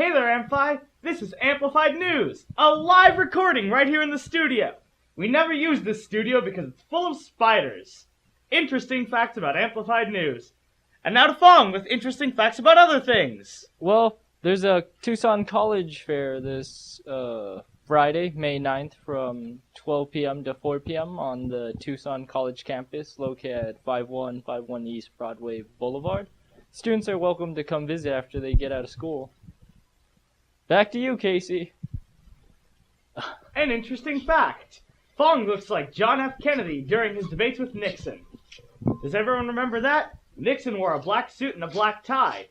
Hey there, Amphi! This is Amplified News, a live recording right here in the studio. We never use this studio because it's full of spiders. Interesting facts about Amplified News. And now to Phong with interesting facts about other things. Well, there's a Tucson College Fair this Friday, May 9th from 12 p.m. to 4 p.m. on the Tucson College campus located at 5151 East Broadway Boulevard. Students are welcome to come visit after they get out of school. Back to you, Casey. An interesting fact. Phong looks like John F. Kennedy during his debates with Nixon. Does everyone remember that? Nixon wore a black suit and a black tie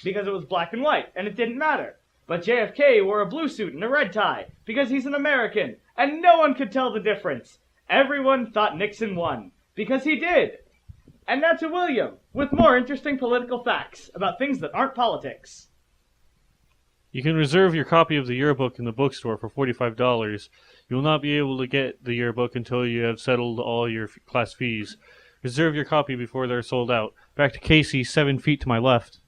because it was black and white, and it didn't matter. But JFK wore a blue suit and a red tie because he's an American, and no one could tell the difference. Everyone thought Nixon won because he did. And now to William with more interesting political facts about things that aren't politics. You can reserve your copy of the yearbook in the bookstore for $45. You will not be able to get the yearbook until you have settled all your class fees. Reserve your copy before they're sold out. Back to Casey, 7 feet to my left.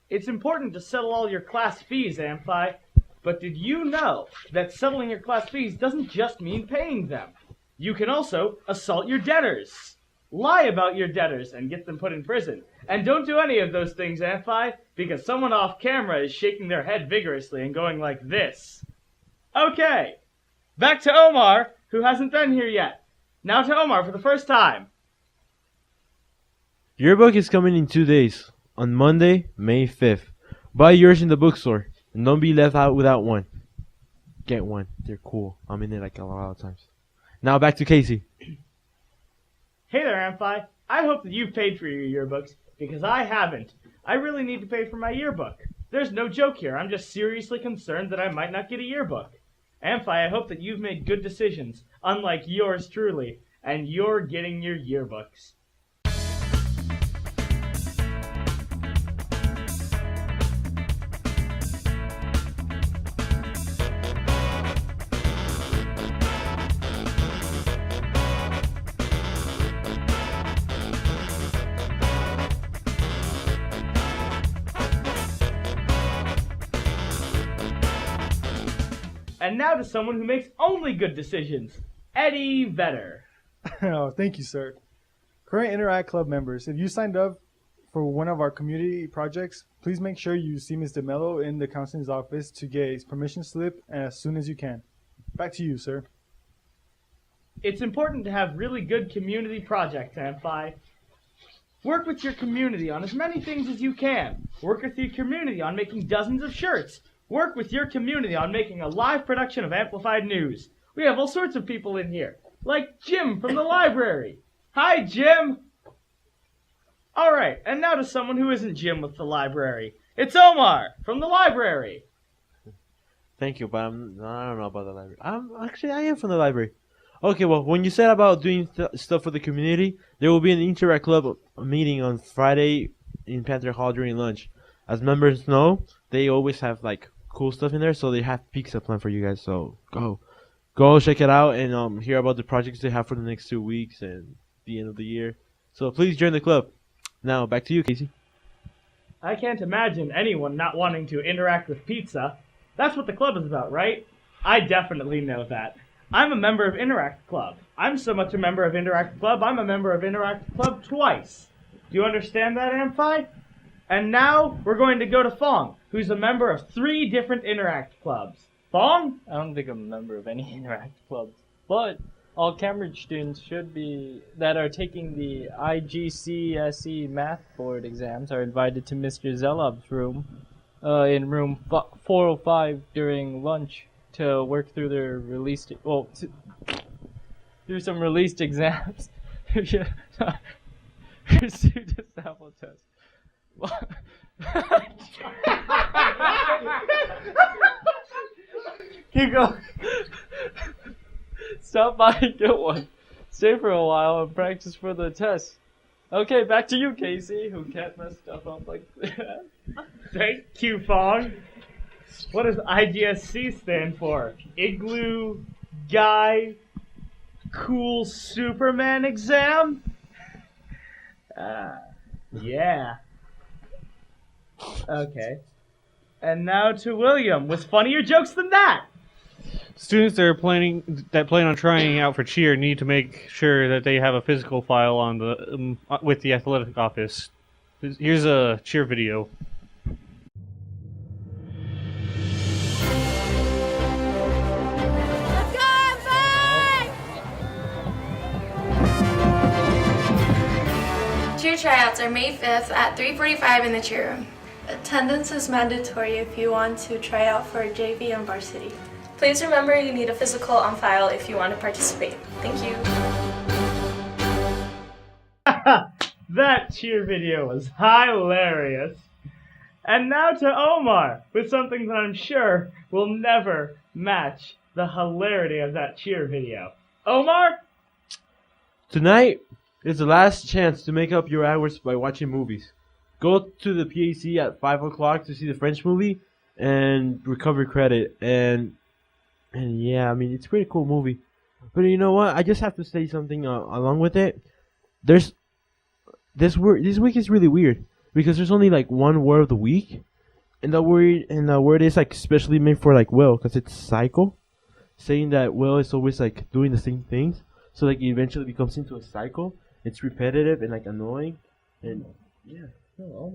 It's important to settle all your class fees, Amphi, but did you know that settling your class fees doesn't just mean paying them? You can also assault your debtors, lie about your debtors, and get them put in prison. And don't do any of those things, Amphi, because someone off camera is shaking their head vigorously and going like this. Okay, back to Omar, who hasn't been here yet. Now to Omar for the first time. Yearbook is coming in 2 days, on Monday, May 5th. Buy yours in the bookstore, and don't be left out without one. Get one. They're cool. I'm in it like a lot of times. Now back to Casey. Hey there, Amphi. I hope that you've paid for your yearbooks, because I haven't. I really need to pay for my yearbook. There's no joke here. I'm just seriously concerned that I might not get a yearbook. Amphi, I hope that you've made good decisions, unlike yours truly, and you're getting your yearbooks. And now to someone who makes only good decisions, Eddie Vedder. Oh, thank you, sir. Current Interact Club members, if you signed up for one of our community projects, please make sure you see Ms. DeMello in the counselor's office to get a permission slip as soon as you can. Back to you, sir. It's important to have really good community projects, Amphi. Work with your community on as many things as you can. Work with your community on making dozens of shirts. Work with your community on making a live production of Amplified News. We have all sorts of people in here, like Jim from the library. Hi, Jim! Alright, and now to someone who isn't Jim with the library. It's Omar from the library. Thank you, but I don't know about the library. I am from the library. Okay, well, when you said about doing stuff for the community, there will be an Interact Club meeting on Friday in Panther Hall during lunch. As members know, they always have like cool stuff in there, so they have pizza planned for you guys. So go check it out and hear about the projects they have for the next 2 weeks and the end of the year. So please join the club. Now back to you, Casey. I can't imagine anyone not wanting to interact with pizza. That's what the club is about, right? I definitely know that. I'm a member of Interact Club. I'm so much a member of Interact Club, I'm a member of Interact Club twice. Do you understand that, Amphi? And now we're going to go to Phong, who's a member of 3 different Interact Clubs. Phong? I don't think I'm a member of any Interact clubs, but all Cambridge students that are taking the IGCSE math board exams are invited to Mr. Zelob's room in room 405 during lunch to work through their do some released exams. Pursue the sample test. Keep going. Stop by and get one. Stay for a while and practice for the test. Okay, back to you, Casey, who can't mess stuff up like that. Thank you, Phong. What does IGSC stand for? Igloo Guy Cool Superman Exam? Yeah. Okay. And now to William with funnier jokes than that. Students that plan on trying out for cheer need to make sure that they have a physical file on the with the athletic office. Here's a cheer video. Cheer tryouts are May 5th at 3:45 in the cheer room. Attendance is mandatory if you want to try out for JV and varsity. Please remember you need a physical on file if you want to participate. Thank you. That cheer video was hilarious. And now to Omar with something that I'm sure will never match the hilarity of that cheer video. Omar? Tonight is the last chance to make up your hours by watching movies. Go to the PAC at 5 o'clock to see the French movie and recover credit. And yeah, I mean, it's a pretty cool movie. But you know what? I just have to say something along with it. This week is really weird because there's only like one word of the week, and the word is like specially made for like Will because it's cycle, saying that Will is always like doing the same things, so like it eventually becomes into a cycle. It's repetitive and like annoying, and yeah. No,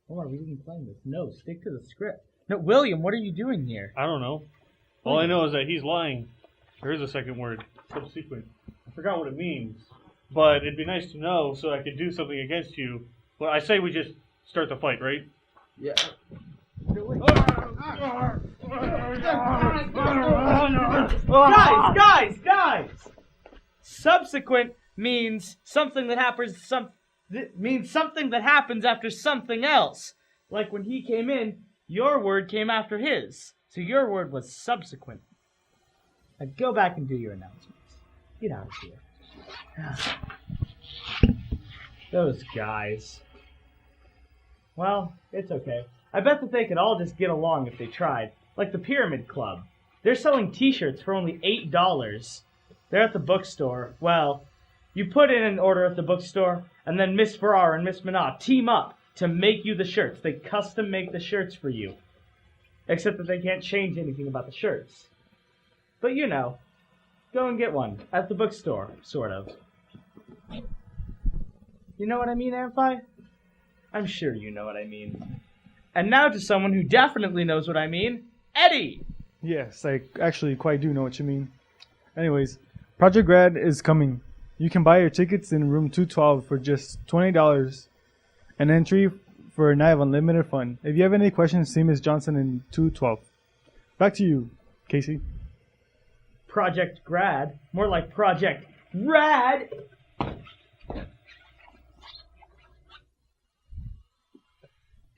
Omar, we didn't plan this. No, stick to the script. No, William, what are you doing here? I don't know. All I know is that he's lying. There is a second word, subsequent. I forgot what it means, but it'd be nice to know so I could do something against you. Well, I say we just start the fight, right? Yeah. Guys! Subsequent means something that happens. Means something that happens after something else. Like when he came in, your word came after his. So your word was subsequent. Now go back and do your announcements. Get out of here. Those guys. Well, it's okay. I bet that they could all just get along if they tried. Like the Pyramid Club. They're selling t-shirts for only $8. They're at the bookstore. Well, you put in an order at the bookstore, and then Miss Farrar and Miss Minot team up to make you the shirts. They custom make the shirts for you. Except that they can't change anything about the shirts. But you know, go and get one at the bookstore, sort of. You know what I mean, Amphi? I'm sure you know what I mean. And now to someone who definitely knows what I mean, Eddie! Yes, I actually quite do know what you mean. Anyways, Project Grad is coming. You can buy your tickets in room 212 for just $20. An entry for a night of unlimited fun. If you have any questions, see Ms. Johnson in 212. Back to you, Casey. Project Grad? More like Project Rad!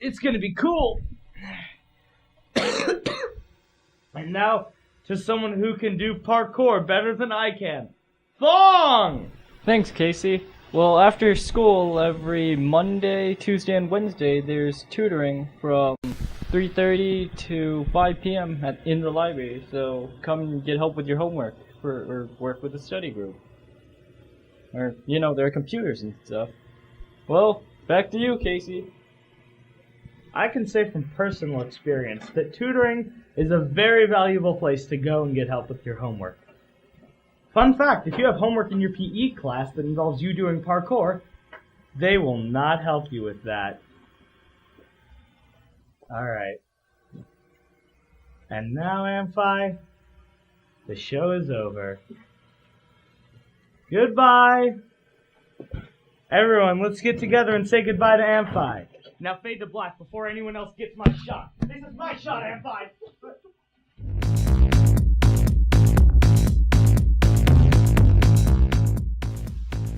It's gonna be cool! And now, to someone who can do parkour better than I can. Phong! Thanks, Casey. Well, after school, every Monday, Tuesday, and Wednesday, there's tutoring from 3:30 to 5 p.m. in the library. So come and get help with your homework or work with the study group. Or, you know, there are computers and stuff. Well, back to you, Casey. I can say from personal experience that tutoring is a very valuable place to go and get help with your homework. Fun fact, if you have homework in your PE class that involves you doing parkour, they will not help you with that. Alright. And now, Amphi, the show is over. Goodbye! Everyone, let's get together and say goodbye to Amphi. Now fade to black before anyone else gets my shot. This is my shot, Amphi!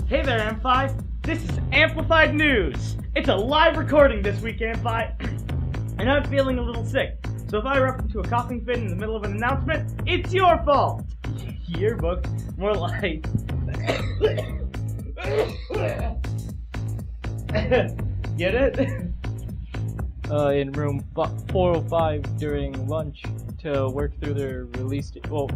Hey there, Amphi. This is Amplified News. It's a live recording this week, Amphi. And I'm feeling a little sick. So if I erupt into a coughing fit in the middle of an announcement, it's your fault. Yearbook, more like... Get it? In room 405 during lunch to work through their release date. Well,